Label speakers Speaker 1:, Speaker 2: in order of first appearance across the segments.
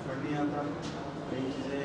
Speaker 1: Fund नहीं आता, कई चीज़ें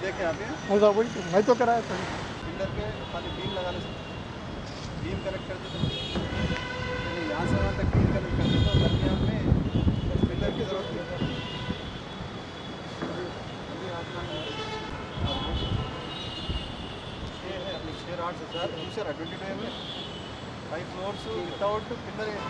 Speaker 1: देखे आते हैं।
Speaker 2: वही मैं तो कराया था।
Speaker 1: पिलर पे खाली बीम लगाने से बीम कनेक्ट कर देते हैं, यहाँ से वहाँ तक बीम कनेक्ट कर देते हैं, दरमियान में बस पिलर की ज़रूरत नहीं है। अभी आपका ये है अपनी 6-8 दूसरा 22 में 5 फ्लोर्स विदाउट पिलर है।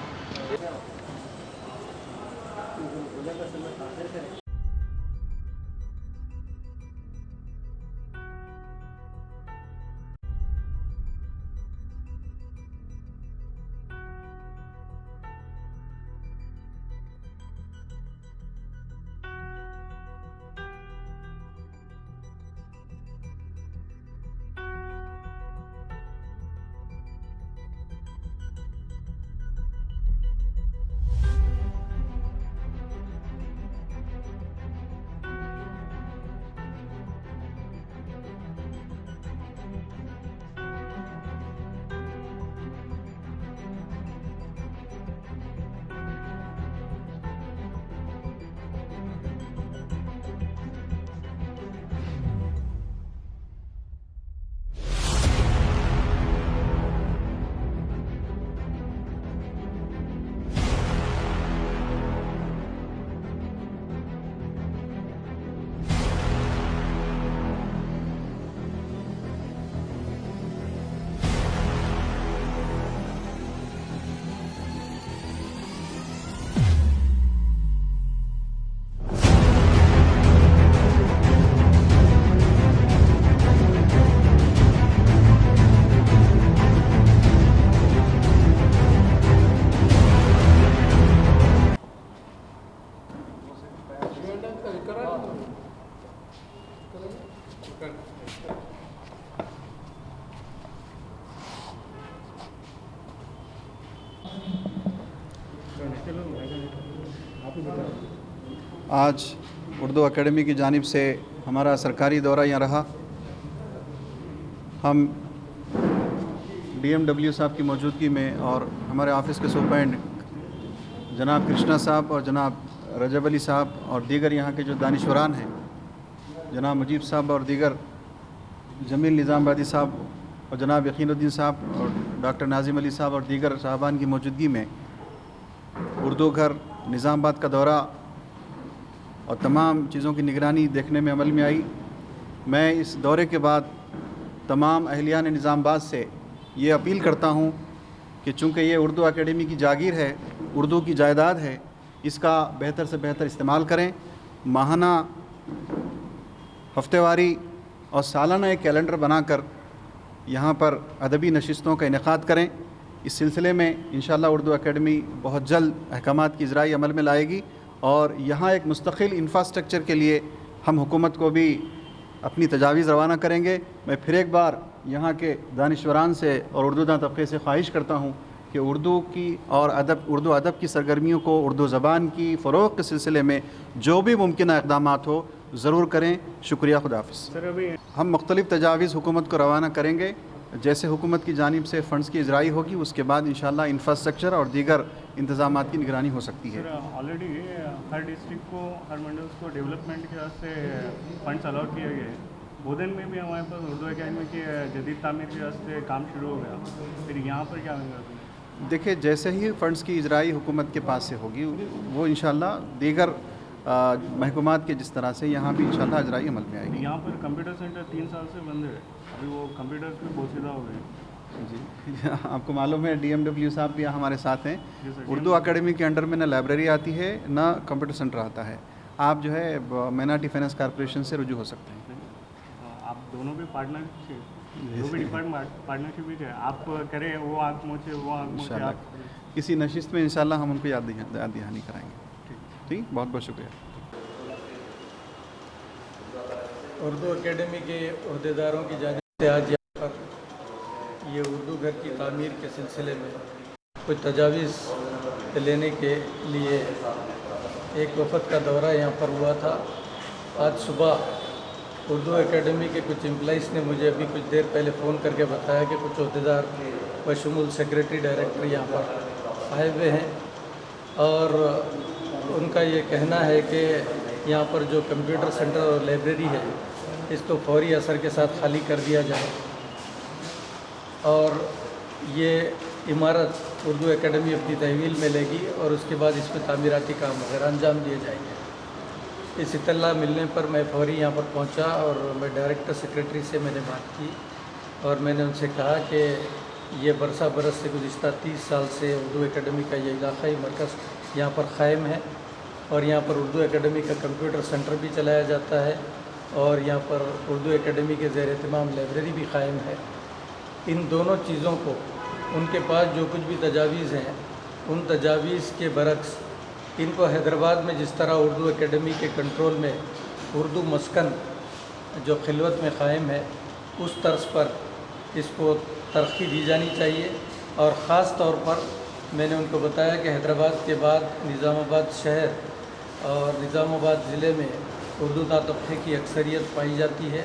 Speaker 1: आज उर्दू एकेडमी की जानिब से हमारा सरकारी दौरा यहाँ रहा। हम DMW साहब की मौजूदगी में और हमारे ऑफिस के सुपरटेंडेंट जनाब कृष्णा साहब और जनाब रजब अली साहब और दीगर यहाँ के जो दानिशवरान हैं, जनाब मुजीब साहब और दीगर जमील निज़ामबादी साहब और जनाब यकीनुद्दीन साहब और डॉक्टर नाजिम अली साहब और दीगर साहबान की मौजूदगी में उर्दू घर निज़ामाबाद का दौरा और तमाम चीज़ों की निगरानी देखने में अमल में आई। मैं इस दौरे के बाद तमाम अहलियान निज़ामाबाद से ये अपील करता हूँ कि चूँकि ये उर्दू एकेडमी की जागीर है, उर्दू की जायदाद है, इसका बेहतर से बेहतर इस्तेमाल करें। माहाना, हफ्तेवारी और सालाना एक कैलेंडर बनाकर यहाँ पर अदबी नशिस्तों का इनेकाद करें। इस सिलसिले में इंशाअल्लाह उर्दू एकेडमी बहुत जल्द अहकामात की इजराई अमल में लाएगी और यहाँ एक मुस्तकिल इंफ्रास्ट्रक्चर के लिए हम हुकूमत को भी अपनी तजावीज़ रवाना करेंगे। मैं फिर एक बार यहाँ के दानिश्वरान से और उर्दू दां तबके से ख्वाहिश करता हूँ कि उर्दू की और उर्दू अदब की सरगर्मियों को, उर्दू ज़बान की फ़रोग़ के सिलसिले में जो भी मुमकिन इक़दामात हो ज़रूर करें। शुक्रिया, खुदा हाफ़िज़।
Speaker 2: सर अभी
Speaker 1: हम मुख्तलिफ़ तजावीज़ हुकूमत को रवाना करेंगे। जैसे हुकूमत की जानिब से फ़ंड्स की इजराई होगी उसके बाद इंशाअल्लाह इंफ्रास्ट्रक्चर और दीगर इंतज़ामात की निगरानी हो सकती है।
Speaker 2: सर ऑलरेडी हर डिस्ट्रिक्ट को, हर मंडल्स को डेवलपमेंट के वास्ते फंड्स अलॉट किए गए। बोधन में भी हमारे पास उर्दू अकेडमी के जदीद तामीर के वास्ते काम शुरू हो गया। फिर यहाँ पर क्या होगा?
Speaker 1: देखिए, जैसे ही फ़ंड्स की इजराई हुकूमत के पास से होगी वो इंशाअल्लाह दीगर महकूमात के जिस तरह से यहाँ भी इंशाअल्लाह इजराई अमल में आएगी।
Speaker 2: यहाँ पर कंप्यूटर सेंटर 3 साल से बंद है, अभी वो कंप्यूटर भी बोसीदा हो गए।
Speaker 1: जी आपको मालूम है DMW साहब भी हमारे साथ हैं।
Speaker 2: जी सर।
Speaker 1: उर्दू अकेडमी के अंडर में ना लाइब्रेरी आती है ना कंप्यूटर सेंटर आता है। आप जो है माइनॉरिटी फाइनेंस कॉर्पोरेशन से रुजू हो सकते हैं।
Speaker 2: आप दोनों भी पार्टनरशिप, जो भी डिपार्टमेंट पार्टनरशिप भी है, आप करें वो आँख मोचे, वो आँख मोचे।
Speaker 1: इंशाअल्लाह
Speaker 2: आप
Speaker 1: किसी नशिस्त में इंशाअल्लाह हम उनको याद दहानी कराएंगे। ठीक, बहुत बहुत शुक्रिया।
Speaker 3: उर्दू एकेडमी के अहदेदारों की जानिब से आज यहाँ पर ये उर्दू घर की तामीर के सिलसिले में कुछ तजावीज़ लेने के लिए एक वफ़द का दौरा यहाँ पर हुआ था। आज सुबह उर्दू एकेडमी के कुछ एम्प्लॉइज़ ने मुझे अभी कुछ देर पहले फ़ोन करके बताया कि कुछ अहदेदार बशमूल सेक्रेटरी डायरेक्टर यहाँ पर आए हुए हैं और उनका ये कहना है कि यहाँ पर जो कंप्यूटर सेंटर और लाइब्रेरी है इसको फौरी असर के साथ खाली कर दिया जाए और ये इमारत उर्दू एकेडमी अपनी तहवील में लेगी और उसके बाद इस पर तामीराती काम वगैरह अंजाम दिए जाएंगे। इस इत्तला मिलने पर मैं फौरी यहाँ पर पहुँचा और मैं डायरेक्टर सेक्रेटरी से मैंने बात की और मैंने उनसे कहा कि ये बरसा बरस से गुज़िश्ता 30 साल से उर्दू एकेडमी का ये इलाक़ाई मरकज़ यहाँ पर क़ायम है और यहाँ पर उर्दू एकेडमी का कंप्यूटर सेंटर भी चलाया जाता है और यहाँ पर उर्दू एकेडमी के ज़ेर एहतमाम लाइब्रेरी भी क़ायम है। इन दोनों चीज़ों को उनके पास जो कुछ भी तजावीज़ हैं उन तजावीज़ के बरक्स इनको हैदराबाद में जिस तरह उर्दू एकेडमी के कंट्रोल में उर्दू मस्कन जो खिलवत में क़ायम है उस तर्ज पर इसको तरक्की दी जानी चाहिए। और ख़ास तौर पर मैंने उनको बताया कि हैदराबाद के बाद निज़ामाबाद शहर और निज़ामाबाद ज़िले में उर्दू तबके की अक्सरियत पाई जाती है।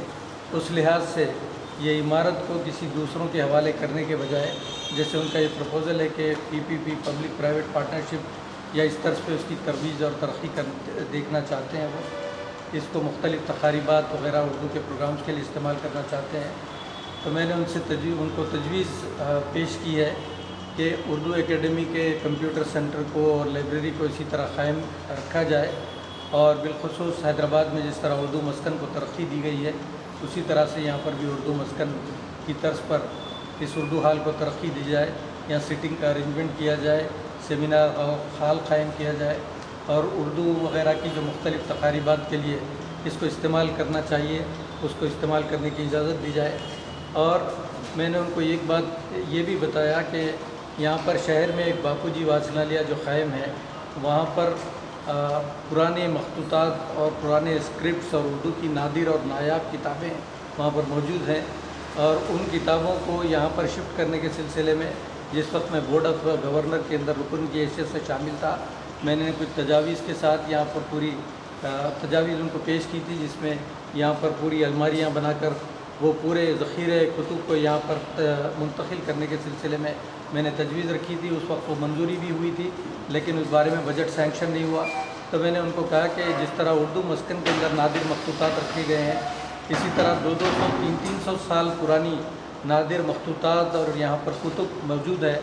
Speaker 3: उस लिहाज से ये इमारत को किसी दूसरों के हवाले करने के बजाय, जैसे उनका ये प्रपोज़ल है कि PPP पब्लिक प्राइवेट पार्टनरशिप या इस तर्ज पे उसकी तरवीज़ और तरक्की देखना चाहते हैं, वो इसको मुख्तलिफ़ तक़ारीबात वग़ैरह उर्दू के प्रोग्राम्स के लिए इस्तेमाल करना चाहते हैं। तो मैंने उनसे उनको तजवीज़ पेश की है कि उर्दू एकेडमी के कंप्यूटर सेंटर को और लाइब्रेरी को इसी तरह क़ायम रखा जाए और बिलख़ुसूस हैदराबाद में जिस तरह उर्दू मस्कन को तरक्की दी गई है उसी तरह से यहाँ पर भी उर्दू मस्कन की तर्ज पर इस उर्दू हाल को तरक्की दी जाए। यहाँ सिटिंग का अरेंजमेंट किया जाए, सेमिनार हाल क़ायम किया जाए और उर्दू वग़ैरह की जो मुख्तलिफ़ तक़ारीबात के लिए इसको इस्तेमाल करना चाहिए उसको इस्तेमाल करने की इजाज़त दी जाए। और मैंने उनको एक बात ये भी बताया कि यहाँ पर शहर में एक बापूजी वाचनालय जो क़ायम है वहाँ पर पुराने मखतूतात और पुराने स्क्रिप्ट्स और उर्दू की नादिर और नायाब किताबें वहाँ पर मौजूद हैं और उन किताबों को यहाँ पर शिफ्ट करने के सिलसिले में जिस वक्त मैं बोर्ड ऑफ गवर्नर के अंदर रुकन की हैसियत से शामिल था, मैंने कुछ तजावीज़ के साथ यहाँ पर पूरी तजावीज़ उनको पेश की थी जिसमें यहाँ पर पूरी अलमारियाँ बनाकर वो पूरे ज़ख़ीरे कुतुब को यहाँ पर मुंतकिल करने के सिलसिले में मैंने तजवीज़ रखी थी। उस वक्त वो मंजूरी भी हुई थी लेकिन उस बारे में बजट सैंक्शन नहीं हुआ। तो मैंने उनको कहा कि जिस तरह उर्दू मस्कन के अंदर नादिर मखतूतात रखे गए हैं इसी तरह 200-200 300-300 साल पुरानी नादिर मखतूतात और यहाँ पर कुतुब मौजूद है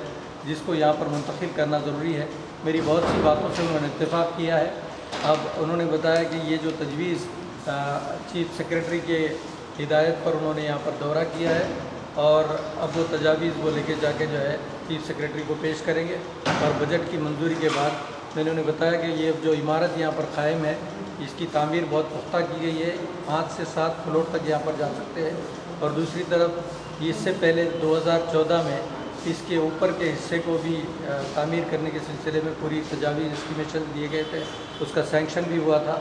Speaker 3: जिसको यहाँ पर मुंतकिल करना ज़रूरी है। मेरी बहुत सी बातों से उन्होंने इत्तेफाक किया है। अब उन्होंने बताया कि ये जो तजवीज़ चीफ सेक्रेटरी के हिदायत पर उन्होंने यहाँ पर दौरा किया है और अब वो तजावीज़ वो लेके जाके जो है चीफ सेक्रेटरी को पेश करेंगे और बजट की मंजूरी के बाद मैंने उन्हें बताया कि ये जो इमारत यहाँ पर क़ायम है इसकी तामीर बहुत पुख्ता की गई है, 5 से 7 फ्लोर तक यहाँ पर जा सकते हैं। और दूसरी तरफ इससे पहले 2014 में इसके ऊपर के हिस्से को भी तामीर करने के सिलसिले में पूरी तजावीज़ एस्टिमेशन दिए गए थे, उसका सैंक्शन भी हुआ था।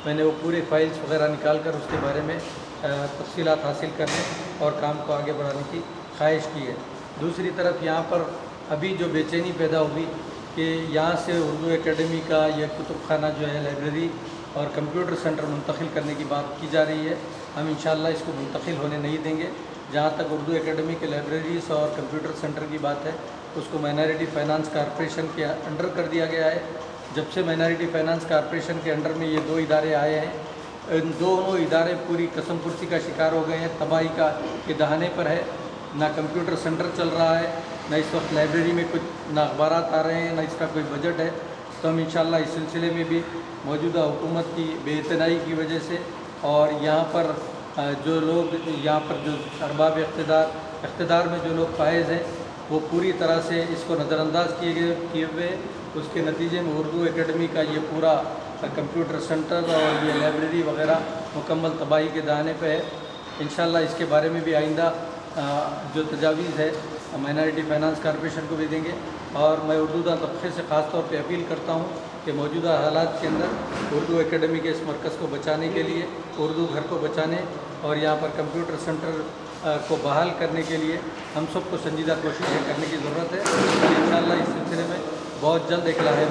Speaker 3: मैंने वो पूरे फाइल्स वगैरह निकाल कर उसके बारे में तफसीलात हासिल करने और काम को आगे बढ़ाने की ख्वाहिश की है। दूसरी तरफ यहाँ पर अभी जो बेचैनी पैदा हुई कि यहाँ से उर्दू एकेडमी का यह कुतुब खाना जो है लाइब्रेरी और कंप्यूटर सेंटर मुंतकिल करने की बात की जा रही है। हम इंशाअल्लाह इसको मुंतकिल होने नहीं देंगे। जहाँ तक उर्दू एकेडमी के लाइब्रेरीज़ और कंप्यूटर सेंटर की बात है, उसको माइनॉरिटी फाइनेंस कॉरपोरेशन के अंडर कर दिया गया है। जब से माइनॉरिटी फाइनेंस कॉरपोरेशन के अंडर में ये 2 इदारे आए हैं, इन दोनों इदारे पूरी कसम पुर्सी का शिकार हो गए हैं, तबाही का के दहाने पर है। ना कंप्यूटर सेंटर चल रहा है, ना इस वक्त लाइब्रेरी में कुछ ना अखबारात आ रहे हैं, ना इसका कोई बजट है। तो हम इंशाअल्लाह इस सिलसिले में भी मौजूदा हुकूमत की बेइतनाई की वजह से और यहाँ पर जो लोग यहाँ पर जो अरबाब इख्तिदार में जो लोग फायज़ हैं, वो पूरी तरह से इसको नज़रअंदाज किए हुए उसके नतीजे में उर्दू एकेडमी का ये पूरा कंप्यूटर सेंटर और ये लाइब्रेरी वगैरह मुकम्मल तबाही के दाने पे है। इंशाअल्लाह इसके बारे में भी आइंदा जो तजावीज़ है माइनॉरिटी फाइनेंस कॉरपोरेशन को भी देंगे। और मैं उर्दू तबके से ख़ास तौर पे अपील करता हूँ कि मौजूदा हालात के अंदर उर्दू एकेडमी के इस मरकज़ को बचाने के लिए, उर्दू घर को बचाने और यहाँ पर कंप्यूटर सेंटर को बहाल करने के लिए हम सबको संजीदा कोशिशें करने की ज़रूरत है। इंशाअल्लाह इस सिलसिले में बहुत जल्द एक लाहे